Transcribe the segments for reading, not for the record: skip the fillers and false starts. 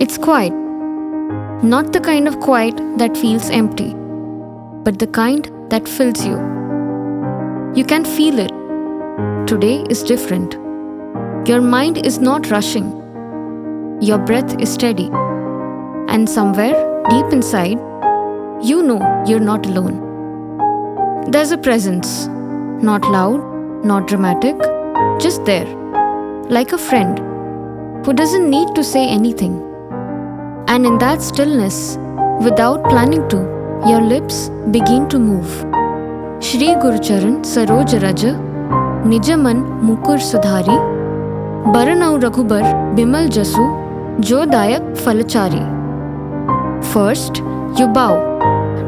It's quiet, not the kind of quiet that feels empty, but the kind that fills you. You can feel it. Today is different. Your mind is not rushing. Your breath is steady. And somewhere deep inside, you know you're not alone. There's a presence, not loud, not dramatic, just there, like a friend who doesn't need to say anything. And in that stillness, without planning to, your lips begin to move. Shri Gurucharan Saroj Raja, Nijaman Mukur Sudhari, Baranau Raghubar Bimal Jasu, Jo Dayak Falachari. First, you bow,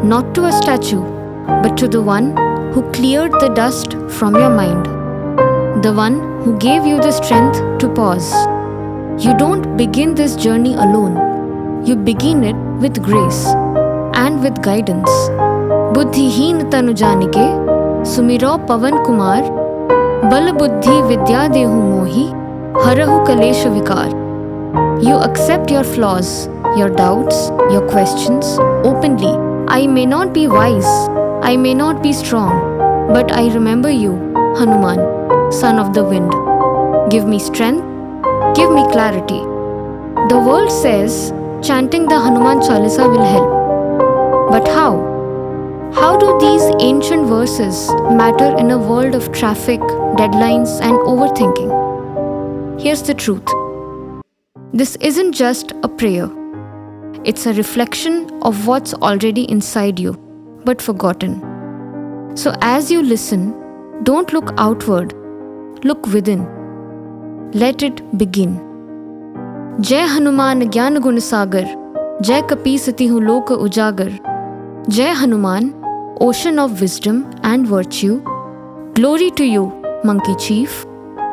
not to a statue, but to the one who cleared the dust from your mind, the one who gave you the strength to pause. You don't begin this journey alone. You begin it with grace and with guidance. Buddhihin tanu janike, sumiro pavan kumar, bal buddhi vidya dehu mohi, harahu kalesha vikar. You accept your flaws, your doubts, your questions openly. I may not be wise, I may not be strong, but I remember you, Hanuman, son of the wind. Give me strength, give me clarity. The world says chanting the Hanuman Chalisa will help. But how? How do these ancient verses matter in a world of traffic, deadlines, and overthinking? Here's the truth. This isn't just a prayer. It's a reflection of what's already inside you, but forgotten. So as you listen, don't look outward, look within. Let it begin. Jai Hanuman Gyan Gun Sagar, Jai Kapi Sati Hu Loka Ujagar. Jai Hanuman, ocean of wisdom and virtue. Glory to you, monkey chief,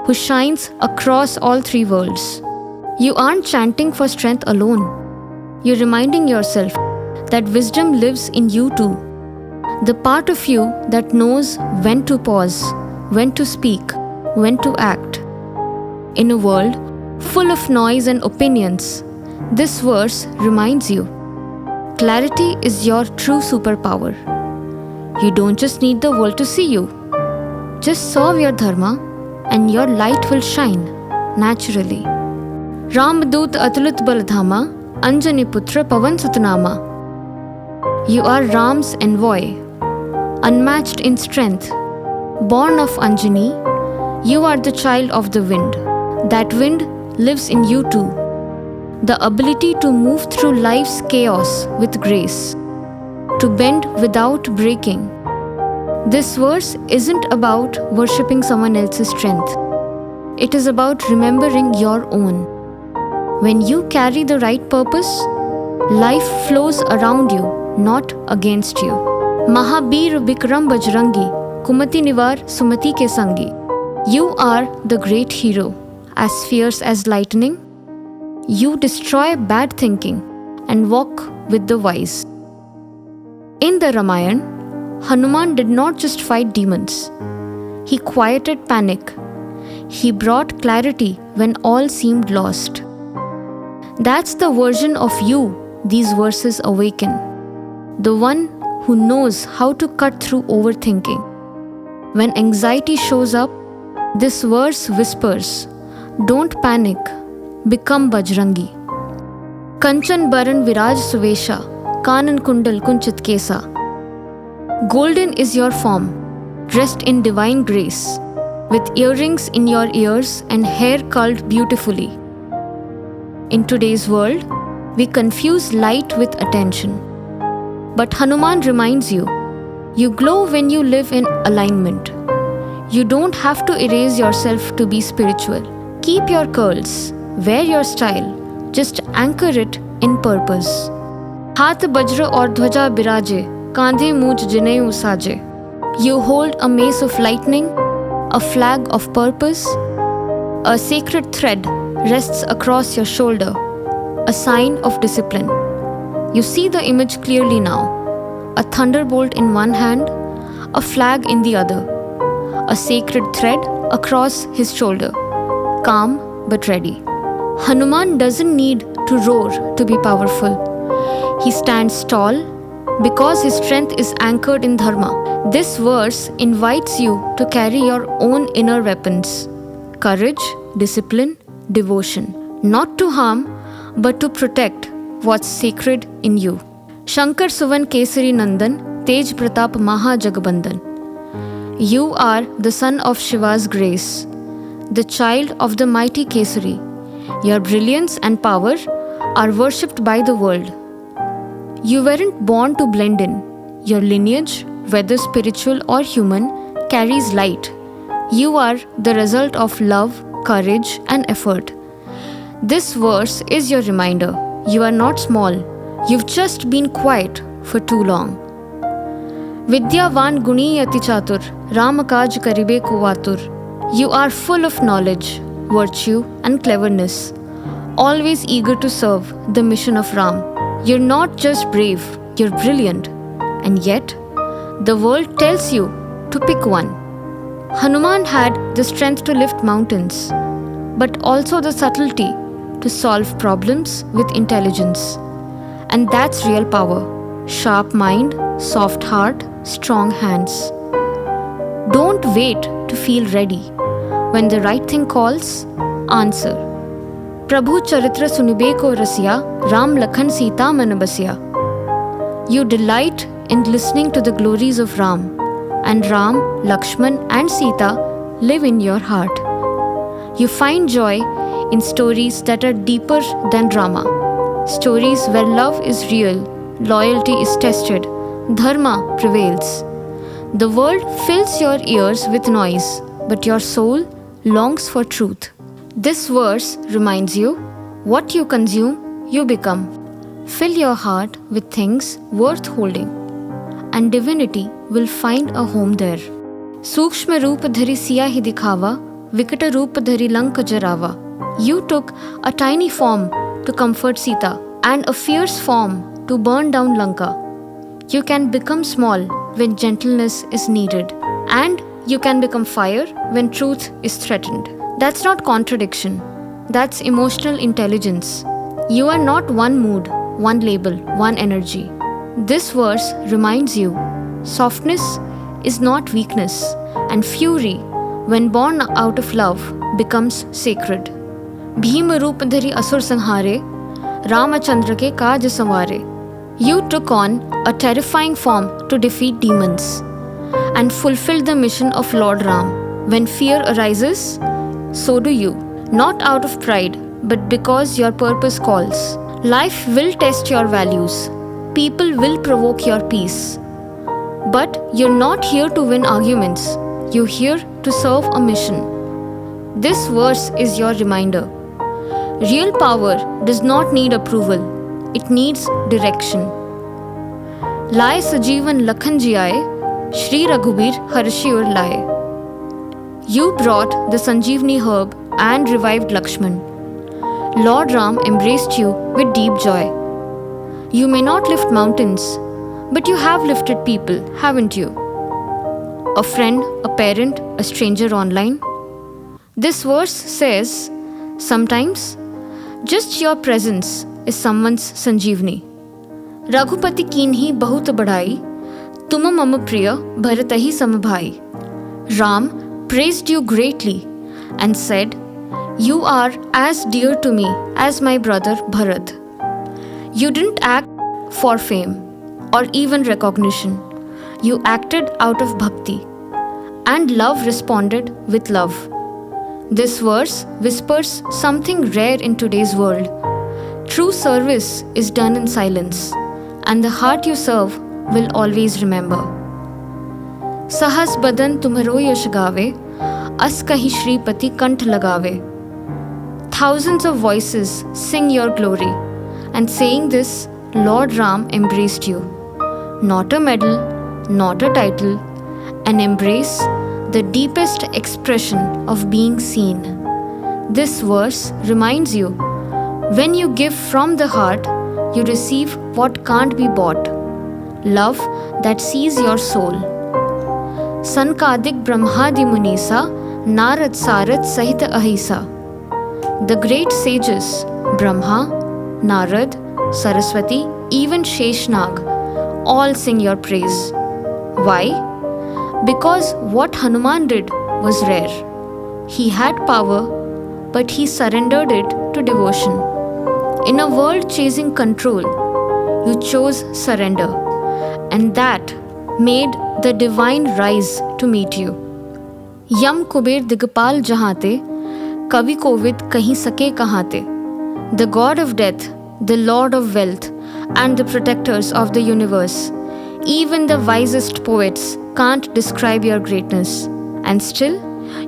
who shines across all three worlds. You aren't chanting for strength alone. You're reminding yourself that wisdom lives in you too. The part of you that knows when to pause, when to speak, when to act. In a world full of noise and opinions, this verse reminds you, clarity is your true superpower. You don't just need the world to see you. Just serve your dharma and your light will shine naturally. Ramadut Atulit Baladhama, Anjani Putra Pavan Sutanama. You are Ram's envoy, unmatched in strength. Born of Anjani, you are the child of the wind. That wind lives in you too. The ability to move through life's chaos with grace, to bend without breaking. This verse isn't about worshipping someone else's strength. It is about remembering your own. When you carry the right purpose, life flows around you, not against you. Mahabir Bikram Bajrangi, Kumati Nivar Sumati Ke Sangi. You are the great hero, as fierce as lightning. You destroy bad thinking and walk with the wise. In the Ramayana, Hanuman did not just fight demons. He quieted panic. He brought clarity when all seemed lost. That's the version of you these verses awaken. The one who knows how to cut through overthinking. When anxiety shows up, this verse whispers, don't panic, become Bajrangi. Kanchan Baran Viraj Suvesha, Kanan Kundal Kunchit Kesa. Golden is your form, dressed in divine grace, with earrings in your ears and hair curled beautifully. In today's world, we confuse light with attention. But Hanuman reminds you, you glow when you live in alignment. You don't have to erase yourself to be spiritual. Keep your curls, wear your style, just anchor it in purpose. Haath bajra aur dhwaja biraje, kandhe mooj jineyu saje. You hold a mace of lightning, a flag of purpose. A sacred thread rests across your shoulder, a sign of discipline. You see the image clearly now. A thunderbolt in one hand, a flag in the other. A sacred thread across his shoulder, calm but ready. Hanuman doesn't need to roar to be powerful. He stands tall because his strength is anchored in dharma. This verse invites you to carry your own inner weapons: courage, discipline, devotion. Not to harm, but to protect what's sacred in you. Shankar Suvan Kesari Nandan, Tej Pratap Maha Jagbandan. You are the son of Shiva's grace, the child of the mighty Kesari. Your brilliance and power are worshipped by the world. You weren't born to blend in. Your lineage, whether spiritual or human, carries light. You are the result of love, courage, and effort. This verse is your reminder. You are not small. You've just been quiet for too long. Vidyavan guni ati chatur, Ram kaj karibe ko atur. You are full of knowledge, virtue, and cleverness, always eager to serve the mission of Ram. You're not just brave, you're brilliant. And yet, the world tells you to pick one. Hanuman had the strength to lift mountains, but also the subtlety to solve problems with intelligence. And that's real power. Sharp mind, soft heart, strong hands. Don't wait to feel ready. When the right thing calls, answer. Prabhu Charitra Sunibe ko rasiya, Ram Lakhan Sita man basiya. You delight in listening to the glories of Ram, and Ram, Lakshman, and Sita live in your heart. You find joy in stories that are deeper than drama. Stories where love is real, loyalty is tested, dharma prevails. The world fills your ears with noise, but your soul longs for truth. This verse reminds you, what you consume, you become. Fill your heart with things worth holding, and divinity will find a home there. Sukshma roop dhari siya hi dikhawa, vikata roop dhari lank jarawa. You took a tiny form to comfort Sita and a fierce form to burn down Lanka. You can become small when gentleness is needed, and you can become fire when truth is threatened. That's not contradiction. That's emotional intelligence. You are not one mood, one label, one energy. This verse reminds you, softness is not weakness, and fury, when born out of love, becomes sacred. Bhima roop dhari asur sanhare, Ramachandra ke kaaj samware. You took on a terrifying form to defeat demons and fulfilled the mission of Lord Ram. When fear arises, so do you. Not out of pride, but because your purpose calls. Life will test your values. People will provoke your peace. But you're not here to win arguments. You're here to serve a mission. This verse is your reminder. Real power does not need approval. It needs direction. Laye sajeevan lakhan jiyaye, Shri Raghubir harshi ur laye. You brought the Sanjeevani herb and revived Lakshman. Lord Ram embraced you with deep joy. You may not lift mountains, but you have lifted people, haven't you? A friend, a parent, a stranger online. This verse says, sometimes, just your presence is someone's Sanjeevani. Raghupati कीन्ही बहुत बढ़ाई, तुम मम प्रिय भरत ही समभाई. Ram praised you greatly and said, you are as dear to me as my brother Bharat. You didn't act for fame or even recognition. You acted out of bhakti, and love responded with love. This verse whispers something rare in today's world. True service is done in silence, and the heart you serve will always remember. Sahas badan tumharo yash gaave, as kahi Shripati kanth lagave. Thousands of voices sing your glory, and saying this, Lord Ram embraced you. Not a medal, not a title, an embrace, the deepest expression of being seen. This verse reminds you, when you give from the heart, you receive what can't be bought. Love that sees your soul. Sankadik Brahmadi Munisa, Narad Sarad Sahita Ahisa. The great sages, Brahma, Narad, Saraswati, even Sheshnag, all sing your praise. Why? Because what Hanuman did was rare. He had power, but he surrendered it to devotion. In a world chasing control, you chose surrender, and that made the divine rise to meet you. Yam Kuber Digpal Jahate, Kavi Kovid Kahi Sake Kahate. The god of death, the lord of wealth, and the protectors of the universe. Even the wisest poets can't describe your greatness. And still,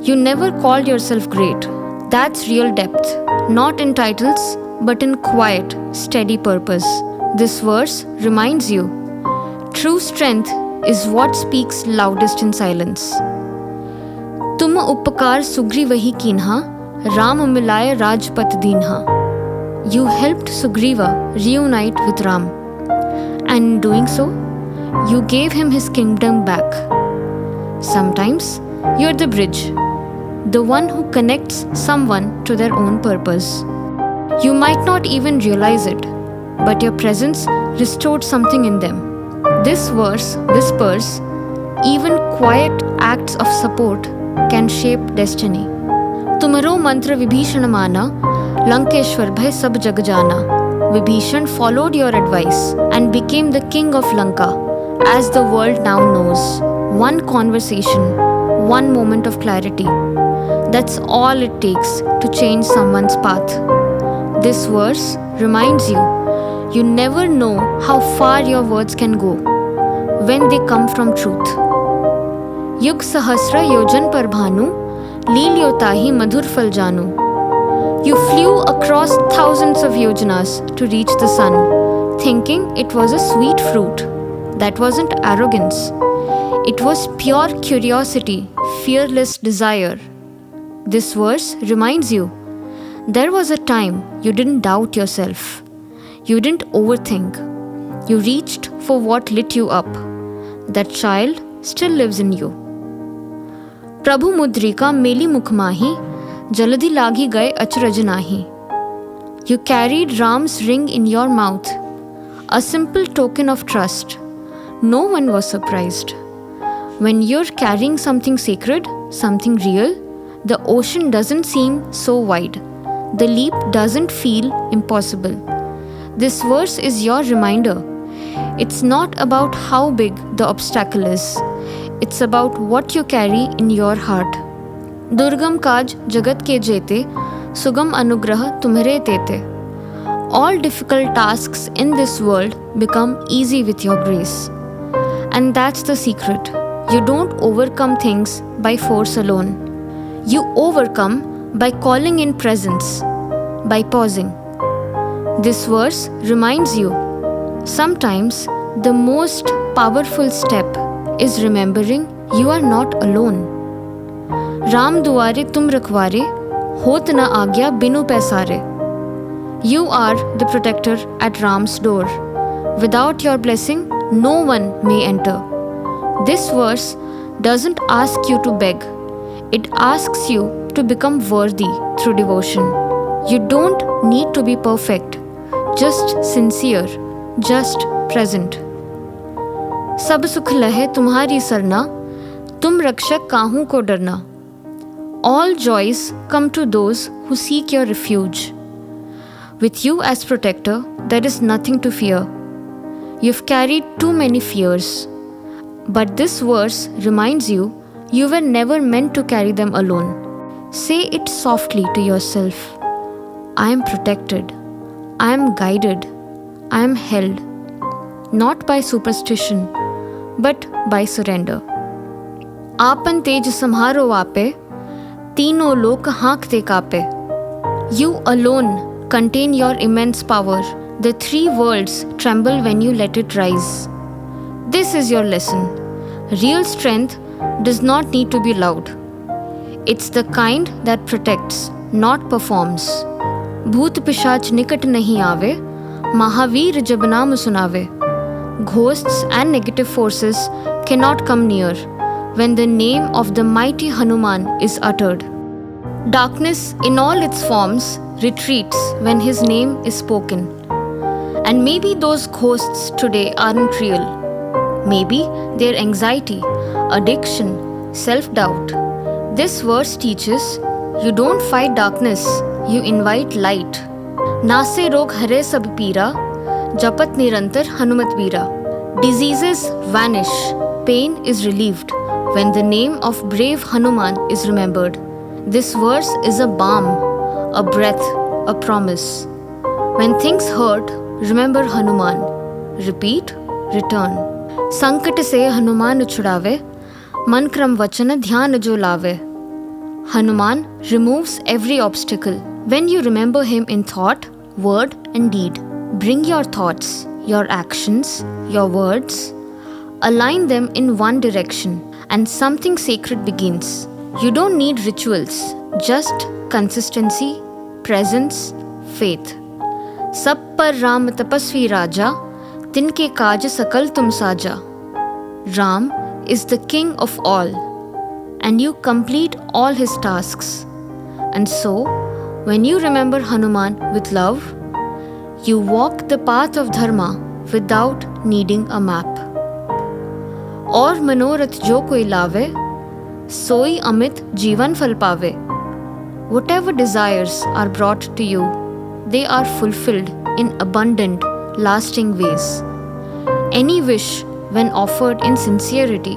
you never called yourself great. That's real depth, not in titles, but in quiet, steady purpose. This verse reminds you, true strength is what speaks loudest in silence. तुम उपकार सुग्रीवहि कीन्हा, राम मिलाय Rajpath दीन्हा. You helped Sugriva reunite with Ram, and in doing so, you gave him his kingdom back. Sometimes you're the bridge, the one who connects someone to their own purpose. You might not even realize it, but your presence restored something in them. This verse whispers, even quiet acts of support can shape destiny. Tumharo mantra vibhishan mana, Lankeshwar bhai sab jag jana. Vibhishan followed your advice and became the king of Lanka, as the world now knows. One conversation, one moment of clarity. That's all it takes to change someone's path. This verse reminds you, you never know how far your words can go when they come from truth. Yug sahasra yojan par bhanu, leelyotahi madhur fal janu. You flew across thousands of yojanas to reach the sun, thinking it was a sweet fruit. That wasn't arrogance. It was pure curiosity, fearless desire. This verse reminds you, there was a time you didn't doubt yourself. You didn't overthink. You reached for what lit you up. That child still lives in you. Prabhu Mudrika meli mukhmahi, Jaladi lagi gaye achraj nahi. You carried Ram's ring in your mouth, a simple token of trust. No one was surprised. When you're carrying something sacred, something real, the ocean doesn't seem so wide. The leap doesn't feel impossible. This verse is your reminder. It's not about how big the obstacle is. It's about what you carry in your heart. Durgam kaj jagat ke jete, sugam anugrah tumhare tete. All difficult tasks in this world become easy with your grace. And that's the secret. You don't overcome things by force alone. You overcome by calling in presence, by pausing. This verse reminds you, sometimes the most powerful step is remembering you are not alone. Ram duare tum rakhware, hot na agya binu paisare. You are the protector at Ram's door. Without your blessing, no one may enter. This verse doesn't ask you to beg. It asks you to become worthy through devotion. You don't need to be perfect, just sincere, just present. Sab sukh lahe tumhari sarna, tum rakshak kahun ko darna. All joys come to those who seek your refuge. With you as protector, there is nothing to fear. You've carried too many fears. But this verse reminds you, you were never meant to carry them alone. Say it softly to yourself. I am protected. I am guided. I am held. Not by superstition, but by surrender. Aapan tej samharo ape, तीनों लोक हाँकते कापे. You alone contain your immense power. The three worlds tremble when you let it rise. This is your lesson. Real strength does not need to be loud. It's the kind that protects, not performs. Bhoot pishach nikat nahi aave, Mahavir jab naam sunave. Ghosts and negative forces cannot come near when the name of the mighty Hanuman is uttered. Darkness in all its forms retreats when his name is spoken. And maybe those ghosts today aren't real. Maybe they're anxiety, addiction, self-doubt. This verse teaches you don't fight darkness, you invite light. नासे रोग हरे सब पीरा, जपत निरंतर हनुमत वीरा. Diseases vanish, pain is relieved when the name of brave Hanuman is remembered. This verse is a balm, a breath, a promise. When things hurt, remember Hanuman. Repeat, return. संकट से हनुमान छुड़ावे, मन क्रम वचन ध्यान जो लावे. Hanuman removes every obstacle. When you remember him in thought, word and deed, bring your thoughts, your actions, your words, align them in one direction and something sacred begins. You don't need rituals, just consistency, presence, faith. सब पर राम तपस्वी राजा, तिनके काज सकल तुम साजा. Ram is the king of all, and you complete all his tasks. And so, when you remember Hanuman with love, you walk the path of dharma without needing a map. और मनोरथ जो कोई लावे, सोई अमित जीवन फल पावे. Whatever desires are brought to you, they are fulfilled in abundant, lasting ways. Any wish, when offered in sincerity,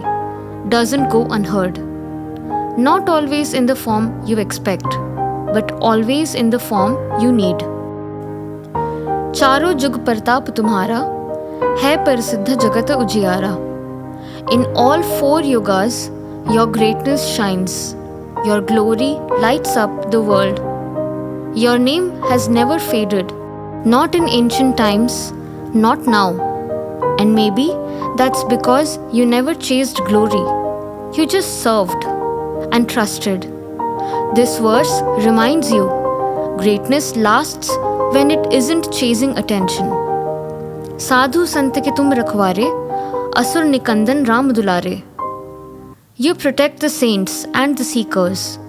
doesn't go unheard. Not always in the form you expect, but always in the form you need. चारों जुग प्रताप तुम्हारा, है प्रसिद्ध जगत उजियारा. In all four yugas, your greatness shines. Your glory lights up the world. Your name has never faded, not in ancient times, not now. And maybe that's because you never chased glory. You just served and trusted. This verse reminds you, greatness lasts when it isn't chasing attention. साधु संत के तुम रखवारे, असुर निकंदन राम दुलारे. You protect the saints and the seekers.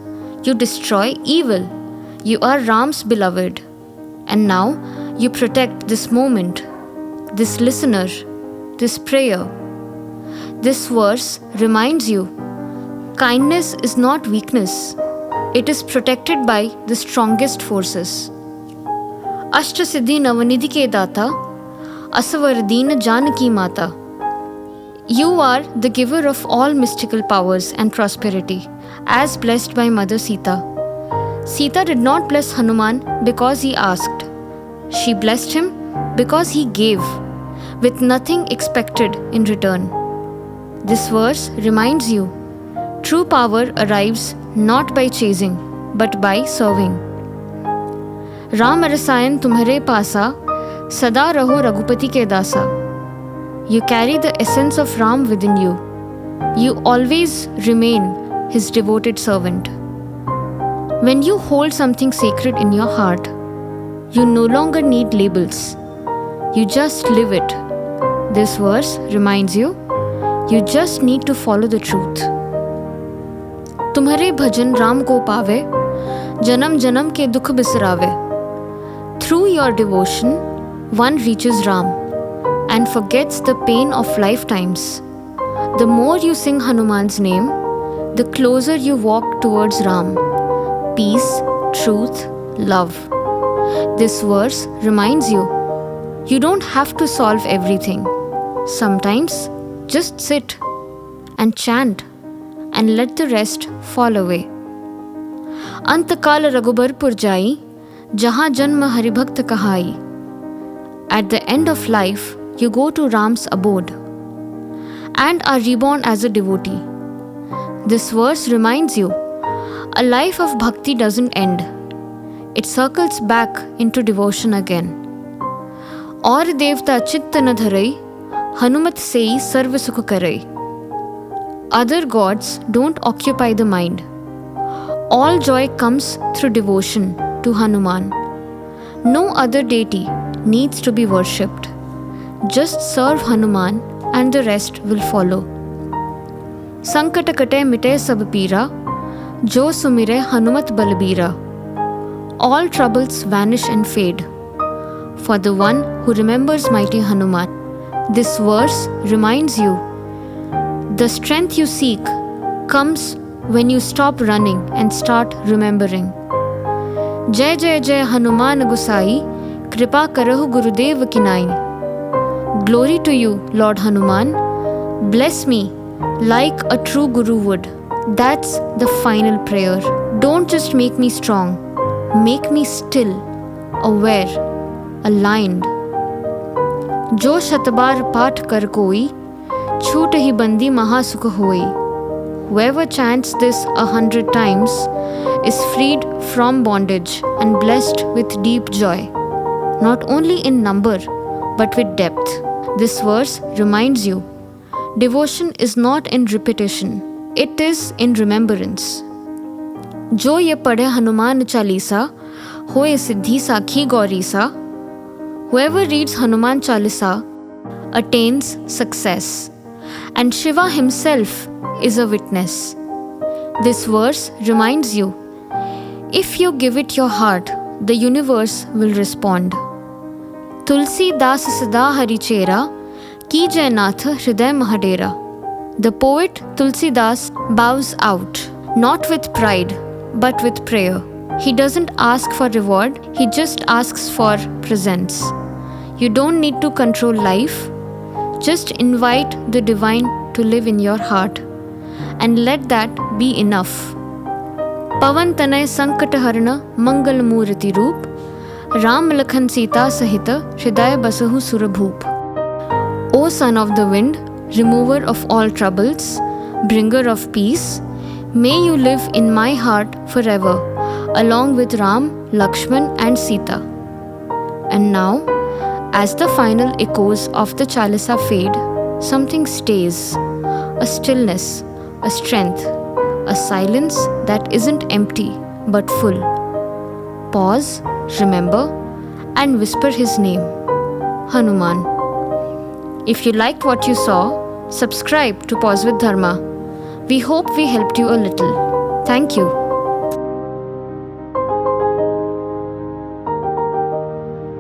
You destroy evil. You are Ram's beloved. And now you protect this moment, this listener, this prayer. This verse reminds you, kindness is not weakness. It is protected by the strongest forces. Ashtasiddhi Navanidhi ke data, Asavardeen Janaki Mata. You are the giver of all mystical powers and prosperity, as blessed by Mother Sita. Sita did not bless Hanuman because he asked. She blessed him because he gave, with nothing expected in return. This verse reminds you, true power arrives not by chasing, but by serving. Ram रसायन तुम्हारे पासा, सदा रहो रघुपति के दासा. You carry the essence of Ram within you. You always remain his devoted servant. When you hold something sacred in your heart, you no longer need labels. You just live it. This verse reminds you, you just need to follow the truth. तुम्हारे भजन राम को पावे, जन्म जन्म के दुख बिसरावे. Through your devotion, one reaches Ram and forgets the pain of lifetimes. The more you sing Hanuman's name, the closer you walk towards Ram. Peace, truth, love. This verse reminds you, you don't have to solve everything. Sometimes, just sit and chant and let the rest fall away. अंतकाल Raghubarpur जाई, जहाँ जन्म हरिभक्त कहाई. At the end of life, you go to Ram's abode and are reborn as a devotee. This verse reminds you, a life of bhakti doesn't end. It circles back into devotion again. और देवता चित्त न धरई, हनुमत सेई सर्व सुख करई. Other gods don't occupy the mind. All joy comes through devotion to Hanuman. No other deity needs to be worshipped. Just serve Hanuman and the rest will follow. संकट कटे मिटे सब पीरा, Jo sumire Hanumat Balbira. All troubles vanish and fade. For the one who remembers mighty Hanuman, this verse reminds you the strength you seek comes when you stop running and start remembering. Jai Jai Jai Hanuman Gusai, Kripa Karahu Gurudev Kinai. Glory to you, Lord Hanuman. Bless me like a true Guru would. That's the final prayer. Don't just make me strong. Make me still, aware, aligned. Jo शतबार पाठ कर कोई, छूट ही बंदी महासुख होई. Whoever chants this 100 times is freed from bondage and blessed with deep joy, not only in number but with depth. This verse reminds you, devotion is not in repetition, it is in remembrance. जो ये पढ़े हनुमान चालीसा, होए सिद्धि साखी गौरीसा. Whoever reads Hanuman Chalisa attains success, and Shiva himself is a witness. This verse reminds you, if you give it your heart, the universe will respond. Tulsi das sada hari chera, ki jai nath hriday mahadera. The poet Tulsidas bows out, not with pride, but with prayer. He doesn't ask for reward, he just asks for presence. You don't need to control life, just invite the divine to live in your heart, and let that be enough. Pavan Tanay Sankat Harana Mangal Murti Roop, Ram Lakhan Sita Sahita Hriday Basahu Surabhoop. O son of the wind, remover of all troubles, bringer of peace, may you live in my heart forever, along with Ram, Lakshman and Sita. And now, as the final echoes of the Chalisa fade, something stays, a stillness, a strength, a silence that isn't empty but full. Pause, remember, and whisper his name, Hanuman. If you liked what you saw, subscribe to Pause with Dharma. We hope we helped you a little. Thank you.